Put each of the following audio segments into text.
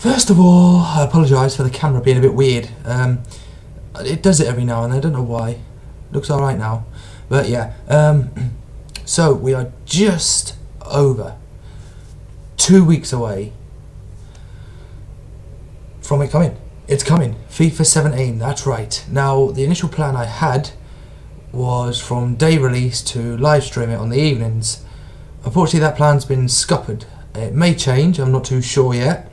First of all, I apologise for the camera being a bit weird. It does it every now and then, I don't know why. Looks alright now. But yeah, so we are just over 2 weeks away from it coming. It's coming. FIFA 17, that's right. Now, the initial plan I had was from day release to live stream it on the evenings. Unfortunately, that plan's been scuppered. It may change, I'm not too sure yet.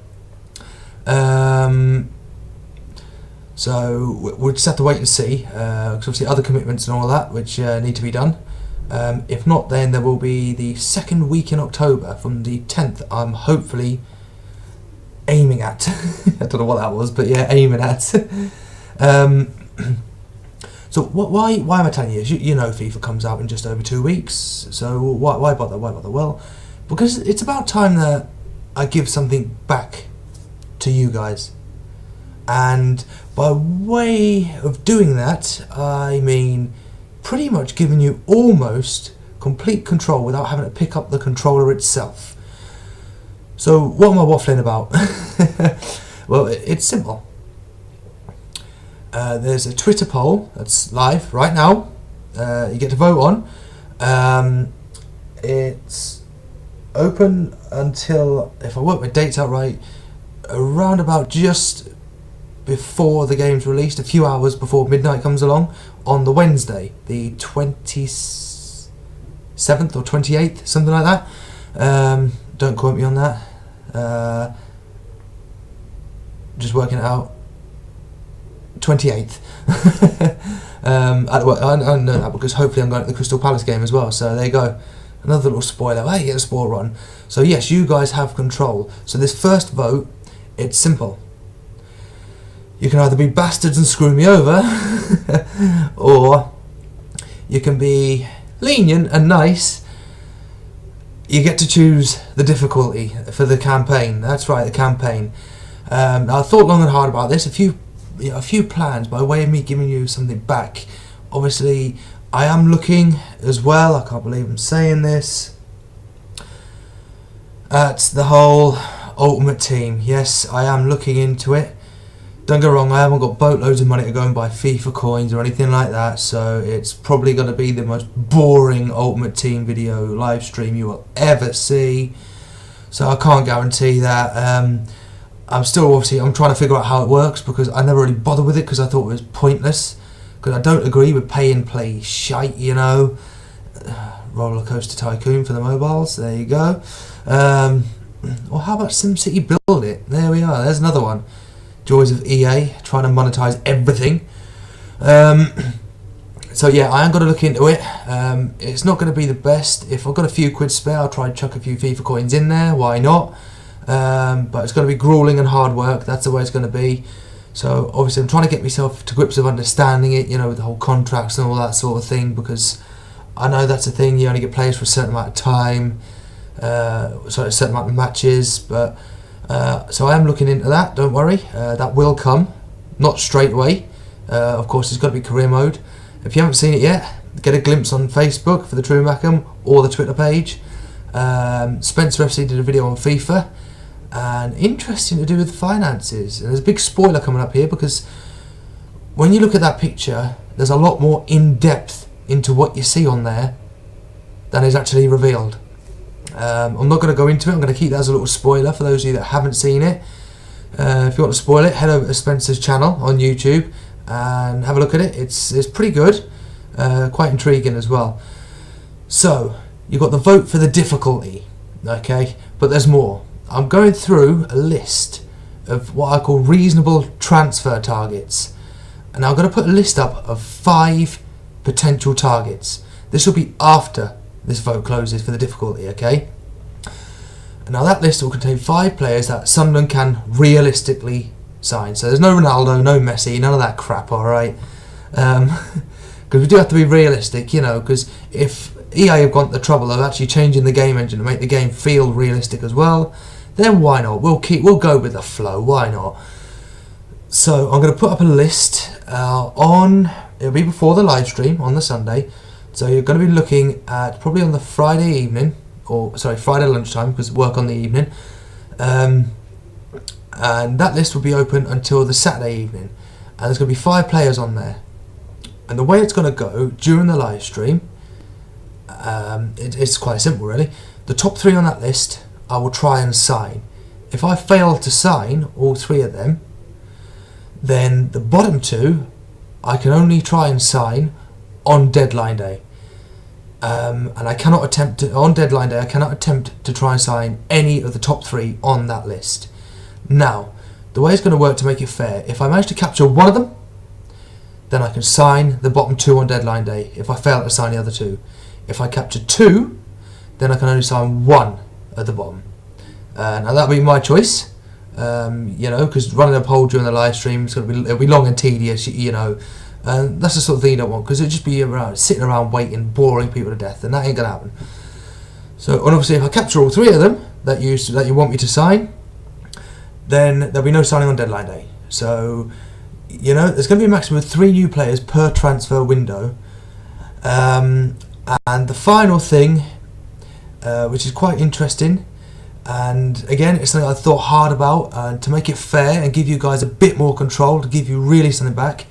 So we'll just have to wait and see, because obviously other commitments and all that which need to be done. If not, then there will be the second week in October from the 10th. I'm hopefully aiming at. I don't know what that was, but yeah, aiming at. So why am I telling you? You know, FIFA comes out in just over 2 weeks. So why bother? Why bother? Well, because it's about time that I give something back to you guys. And by way of doing that, I mean pretty much giving you almost complete control without having to pick up the controller itself. So what am I waffling about? Well, it's simple. There's a Twitter poll that's live right now. You get to vote on. It's open until, if I work my dates out right, around about just before the game's released, a few hours before midnight comes along, on the Wednesday, the 27th or 28th, something like that. Don't quote me on that. Just working it out. 28th. I know that because hopefully I'm going to the Crystal Palace game as well, so there you go. Another little spoiler. Hey, get a spoiler on. So yes, you guys have control. So this first vote, it's simple. You can either be bastards and screw me over, or you can be lenient and nice. You get to choose the difficulty for the campaign. That's right, the campaign. Now, I thought long and hard about this. A few plans by way of me giving you something back. Obviously, I am looking as well, I can't believe I'm saying this, at the whole Ultimate Team. Yes, I am looking into it. Don't get wrong, I haven't got boatloads of money to go and buy FIFA coins or anything like that, so it's probably going to be the most boring Ultimate Team video live stream you will ever see. So I can't guarantee that. I'm trying to figure out how it works, because I never really bothered with it because I thought it was pointless. Because I don't agree with pay and play shite, you know. Roller Coaster Tycoon for the mobiles, there you go. Or how about SimCity Build It? There we are, there's another one. Joys of EA, trying to monetize everything. So yeah, I am going to look into it. It's not going to be the best. If I've got a few quid spare, I'll try and chuck a few FIFA coins in there, why not? But it's going to be grueling and hard work, that's the way it's going to be. So obviously I'm trying to get myself to grips of understanding it, you know, with the whole contracts and all that sort of thing, because I know that's a thing, you only get players for a certain amount of time, a certain amount of matches, but so I am looking into that, don't worry, that will come, not straight away. Of course, it's got to be career mode. If you haven't seen it yet, get a glimpse on Facebook for the True Mackem, or the Twitter page. Spencer FC did a video on FIFA, and interesting to do with finances. And there's a big spoiler coming up here, because when you look at that picture, there's a lot more in depth into what you see on there than is actually revealed. I'm not going to go into it, I'm going to keep that as a little spoiler for those of you that haven't seen it. If you want to spoil it, head over to Spencer's channel on YouTube and have a look at it. It's pretty good, quite intriguing as well. So you've got the vote for the difficulty, okay, but there's more. I'm going through a list of what I call reasonable transfer targets, and I'm going to put a list up of 5 potential targets. This will be after this vote closes for the difficulty, okay? And now that list will contain 5 players that Sunderland can realistically sign. So there's no Ronaldo, no Messi, none of that crap, alright? Because we do have to be realistic, you know, because if EA have gone to the trouble of actually changing the game engine to make the game feel realistic as well, then why not? We'll go with the flow, why not? So I'm going to put up a list it'll be before the live stream on the Sunday. So you're going to be looking at probably on the Friday evening, or sorry, Friday lunchtime, because work on the evening. and that list will be open until the Saturday evening, and there's going to be 5 players on there. And the way it's going to go during the live stream, it's quite simple really. The top 3 on that list I will try and sign. If I fail to sign all 3 of them, then the bottom 2 I can only try and sign on deadline day. And I cannot attempt to, on deadline day, I cannot attempt to try and sign any of the top 3 on that list. Now, the way it's going to work to make it fair, if I manage to capture one of them, then I can sign the bottom 2 on deadline day if I fail to sign the other 2. If I capture 2, then I can only sign 1 at the bottom. Now that'll be my choice, you know, because running a poll during the live stream is it'll be long and tedious, you know, and that's the sort of thing you don't want, because it'll just be sitting around waiting, boring people to death, and that ain't gonna happen. So, and obviously, if I capture all 3 of them that you want me to sign, then there'll be no signing on deadline day. So, you know, there's going to be a maximum of 3 new players per transfer window. And the final thing, which is quite interesting, and again, it's something I thought hard about, and to make it fair and give you guys a bit more control, to give you really something back,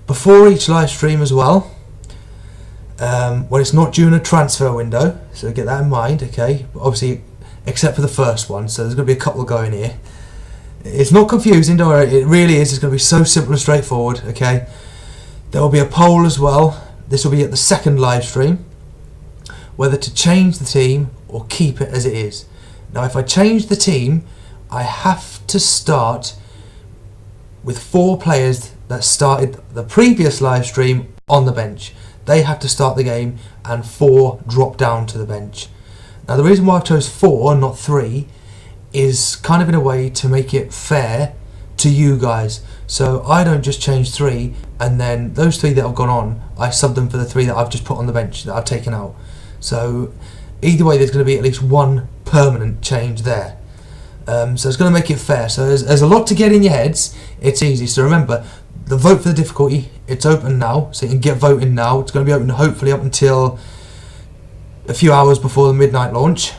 before each live stream as well, when it's not during a transfer window, so get that in mind, okay, but obviously, except for the first one, so there's going to be a couple going here. It's not confusing, don't worry, it really is. It's going to be so simple and straightforward, okay? There will be a poll as well. This will be at the second live stream, whether to change the team or keep it as it is. Now, if I change the team, I have to start with 4 players that started the previous live stream on the bench. They have to start the game, and 4 drop down to the bench. Now, the reason why I've chose 4 and not 3 is kind of in a way to make it fair to you guys. So I don't just change 3 and then those 3 that have gone on, I sub them for the 3 that I've just put on the bench, that I've taken out. So either way, there's going to be at least 1 permanent change there. So it's going to make it fair. So there's a lot to get in your heads. It's easy. So remember, the vote for the difficulty, it's open now, so you can get voting now. It's going to be open hopefully up until a few hours before the midnight launch.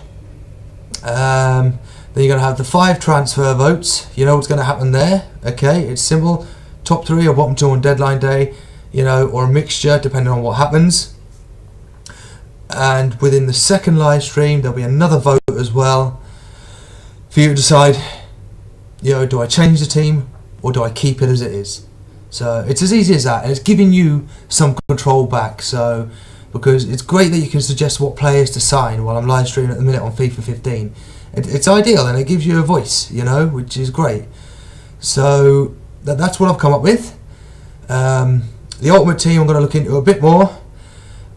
Then you're going to have the 5 transfer votes. You know what's going to happen there. Okay, it's simple. Top 3 or bottom 2 on deadline day, you know, or a mixture depending on what happens. And within the second live stream, there'll be another vote as well for you to decide, you know, do I change the team or do I keep it as it is? So it's as easy as that, and it's giving you some control back. So, because it's great that you can suggest what players to sign while I'm live streaming at the minute on FIFA 15. It's ideal, and it gives you a voice, you know, which is great. So that's what I've come up with. The ultimate team I'm going to look into a bit more.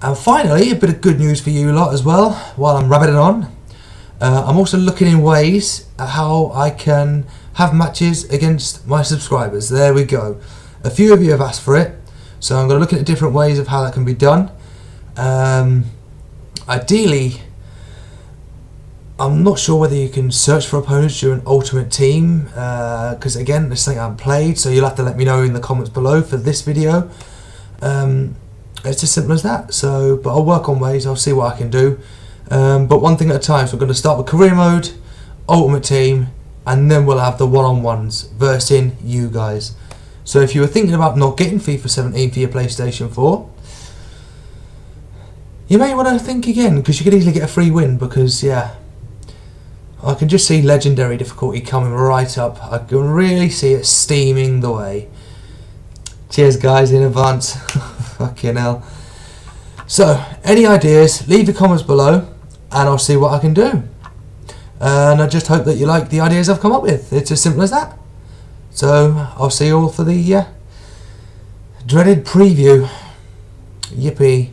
And finally, a bit of good news for you lot as well, while I'm rabbiting on. I'm also looking in ways at how I can have matches against my subscribers. There we go. A few of you have asked for it, so I'm going to look at different ways of how that can be done. Ideally, I'm not sure whether you can search for opponents during Ultimate Team, because again, this thing I haven't played, so you'll have to let me know in the comments below for this video. It's as simple as that. So, but I'll work on ways, I'll see what I can do. But one thing at a time, so we're going to start with Career Mode, Ultimate Team, and then we'll have the one-on-ones versus you guys. So if you were thinking about not getting FIFA 17 for your PlayStation 4, you may want to think again, because you could easily get a free win, because yeah, I can just see Legendary difficulty coming right up. I can really see it steaming the way. Cheers guys in advance. Fucking hell. So, any ideas, leave your comments below and I'll see what I can do. And I just hope that you like the ideas I've come up with. It's as simple as that. So, I'll see you all for the dreaded preview. Yippee.